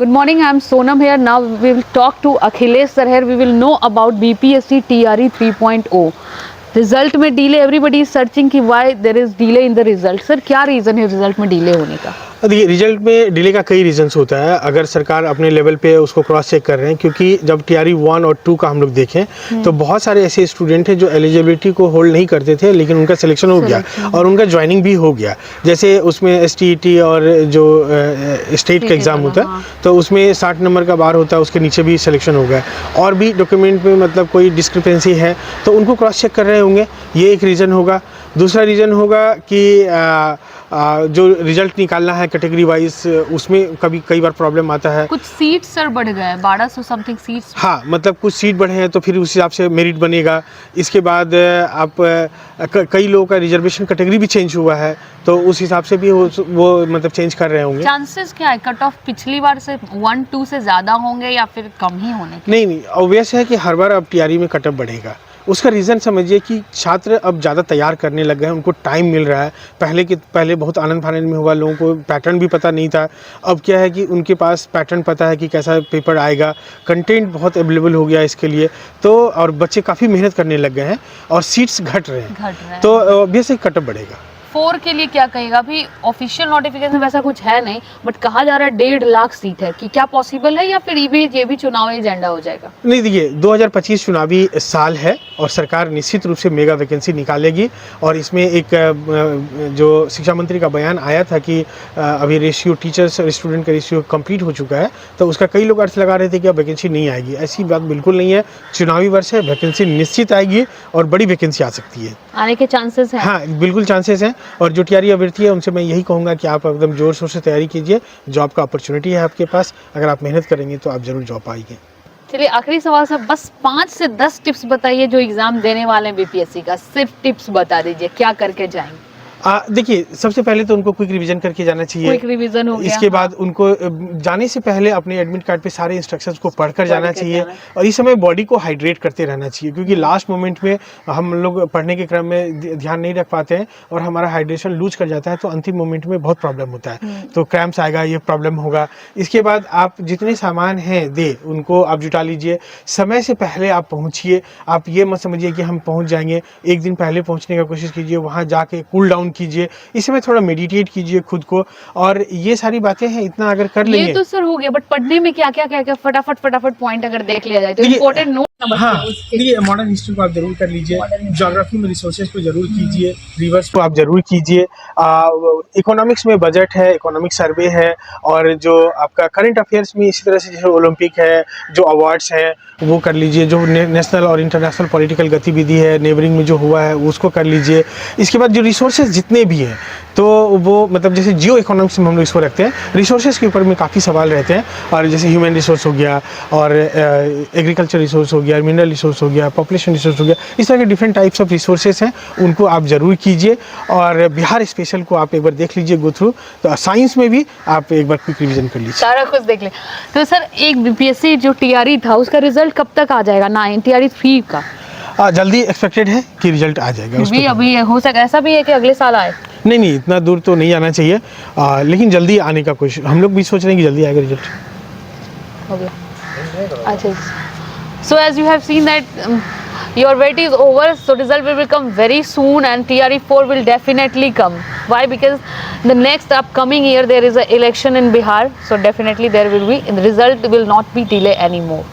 Good morning, I am Sonam here. Now we will talk to Akhilesh sir here. We will know about BPSC TRE 3.0. Result में delay, everybody is searching कि why there is delay in the result. Sir क्या reason है result में delay होने का? देखिए, result में delay का कई रीजंस होता है. अगर सरकार अपने लेवल पे उसको क्रॉस चेक कर रहे हैं, क्योंकि जब TRE 1 और 2 का हम लोग देखें तो बहुत सारे ऐसे स्टूडेंट हैं जो एलिजिबिलिटी को होल्ड नहीं करते थे, लेकिन उनका सिलेक्शन हो गया और उनका ज्वाइनिंग भी हो गया. जैसे उसमें STET और जो स्टेट का एग्ज़ाम होता है तो उसमें 60 नंबर का बार होता है, उसके नीचे भी सिलेक्शन हो गया. और भी डॉक्यूमेंट में मतलब कोई डिस्क्रिपेंसी है तो उनको क्रॉस चेक कर रहे होंगे, ये एक रीज़न होगा. दूसरा रीज़न होगा कि जो रिजल्ट निकालना है कैटेगरी वाइज, उसमें कई बार प्रॉब्लम आता है. कुछ सीट सर बढ़ गए, 1200 समथिंग सीट्स. हाँ, मतलब कुछ सीट बढ़े हैं तो फिर उस हिसाब से मेरिट बनेगा. इसके बाद आप कई लोगों का रिजर्वेशन कैटेगरी भी चेंज हुआ है तो उस हिसाब से भी वो मतलब चेंज कर रहे होंगे. चांसेस क्या है कट ऑफ पिछली बार से 1-2 से ज़्यादा होंगे या फिर कम ही होने के? नहीं, ऑब्वियस है कि हर बार अब TRE में कट ऑफ बढ़ेगा. उसका रीज़न समझिए कि छात्र अब ज़्यादा तैयार करने लग गए हैं, उनको टाइम मिल रहा है. पहले बहुत आनंद फानंद में हुआ, लोगों को पैटर्न भी पता नहीं था. अब क्या है कि उनके पास पैटर्न पता है कि कैसा पेपर आएगा, कंटेंट बहुत अवेलेबल हो गया इसके लिए. तो और बच्चे काफ़ी मेहनत करने लग गए हैं और सीट्स घट रहे हैं. तो ऑब्वियसली कट ऑफ बढ़ेगा. 4 के लिए क्या कहेगा? अभी ऑफिशियल नोटिफिकेशन वैसा कुछ है नहीं, बट कहा जा रहा है 1.5 लाख सीट है कि क्या पॉसिबल है या फिर ये भी चुनावी एजेंडा हो जाएगा? नहीं, देखिए 2025 चुनावी साल है और सरकार निश्चित रूप से मेगा वैकेंसी निकालेगी. और इसमें एक जो शिक्षा मंत्री का बयान आया था कि अभी रेशियो टीचर्स और स्टूडेंट का रेशियो कंप्लीट हो चुका है, तो उसका कई लोग अर्थ लगा रहे थे कि अब वैकेंसी नहीं आएगी. ऐसी बात बिल्कुल नहीं है. चुनावी वर्ष है, वैकेंसी निश्चित आएगी और बड़ी वैकेंसी आ सकती है. आने के चांसेस हैं? हाँ, बिल्कुल चांसेस हैं. और जो TRE अभ्यर्थी है उनसे मैं यही कहूँगा कि आप एकदम जोर शोर से तैयारी कीजिए. जॉब का अपॉर्चुनिटी है आपके पास, अगर आप मेहनत करेंगे तो आप जरूर जॉब पाएंगे. चलिए आखिरी सवाल सर, बस 5 से 10 टिप्स बताइए जो एग्जाम देने वाले हैं BPSC का. सिर्फ टिप्स बता दीजिए, क्या करके जाएंगे? देखिए, सबसे पहले तो उनको क्विक रिवीजन करके जाना चाहिए. क्विक रिवीजन हो गया. इसके बाद उनको जाने से पहले अपने एडमिट कार्ड पे सारे इंस्ट्रक्शंस को पढ़कर जाना चाहिए. और इस समय बॉडी को हाइड्रेट करते रहना चाहिए, क्योंकि लास्ट मोमेंट में हम लोग पढ़ने के क्रम में ध्यान नहीं रख पाते हैं और हमारा हाइड्रेशन लूज कर जाता है, तो अंतिम मोमेंट में बहुत प्रॉब्लम होता है. तो क्रैम्प्स आएगा, ये प्रॉब्लम होगा. इसके बाद आप जितने सामान हैं उनको आप जुटा लीजिए. समय से पहले आप पहुँचिए. आप ये मत समझिए कि हम पहुँच जाएंगे, एक दिन पहले पहुँचने का कोशिश कीजिए. वहाँ जाके कूल डाउन कीजिए. इसमें थोड़ा मेडिटेट कीजिए खुद को. और ये सारी बातें हैं, इतना अगर कर लेंगे. ये तो सर हो गया, बट पढ़ने में क्या फटाफट पॉइंट अगर देख लिया जाए तो इम्पोर्टेंट नोट. हाँ, देखिए मॉडर्न हिस्ट्री को आप जरूर कर लीजिए. ज्योग्राफी में रिसोर्सेज को जरूर कीजिए. रिवर्स को आप जरूर कीजिए. इकोनॉमिक्स में बजट है, इकोनॉमिक सर्वे है. और जो आपका करंट अफेयर्स में इसी तरह से जैसे ओलंपिक है, जो अवार्ड्स हैं वो कर लीजिए. जो नेशनल और इंटरनेशनल पॉलिटिकल गतिविधि है, नेबरिंग में जो हुआ है उसको कर लीजिए. इसके बाद जो रिसोर्सेज जितने भी हैं तो वो मतलब जैसे जियो इकोनॉमिक्स में हम लोग इसको रखते हैं, रिसोर्सेज के ऊपर में काफ़ी सवाल रहते हैं. और जैसे ह्यूमन रिसोर्स हो गया, और एग्रीकल्चर रिसोर्स हो गया, मिनरल रिसोर्स हो गया, पॉपुलेशन रिसोर्स हो गया. इस तरह के डिफरेंट टाइप्स ऑफ रिसोर्सेज हैं, उनको आप ज़रूर कीजिए. और बिहार स्पेशल को आप एक बार देख लीजिए, गो थ्रू. तो साइंस में भी आप एक बार क्विक रिवीजन कर लीजिए, सारा कुछ देख लें. तो सर एक BPSC जो TRE था उसका रिजल्ट कब तक आ जाएगा? 9 TRE 3 का जल्दी एक्सपेक्टेड है कि रिजल्ट आ जाएगा. अभी हो सके ऐसा भी है कि अगले साल आए? नहीं, इतना दूर तो नहीं आना चाहिए, लेकिन जल्दी आने का कोशिश हम लोग भी सोच रहे हैं कि जल्दी आएगा रिजल्ट. हो गया. अच्छा, so as you have seen that your wait is over, so result will come very soon and TRE 4 will definitely come. Why? Because the next upcoming year there is an election in Bihar, so definitely there will be, the result will not be delay anymore.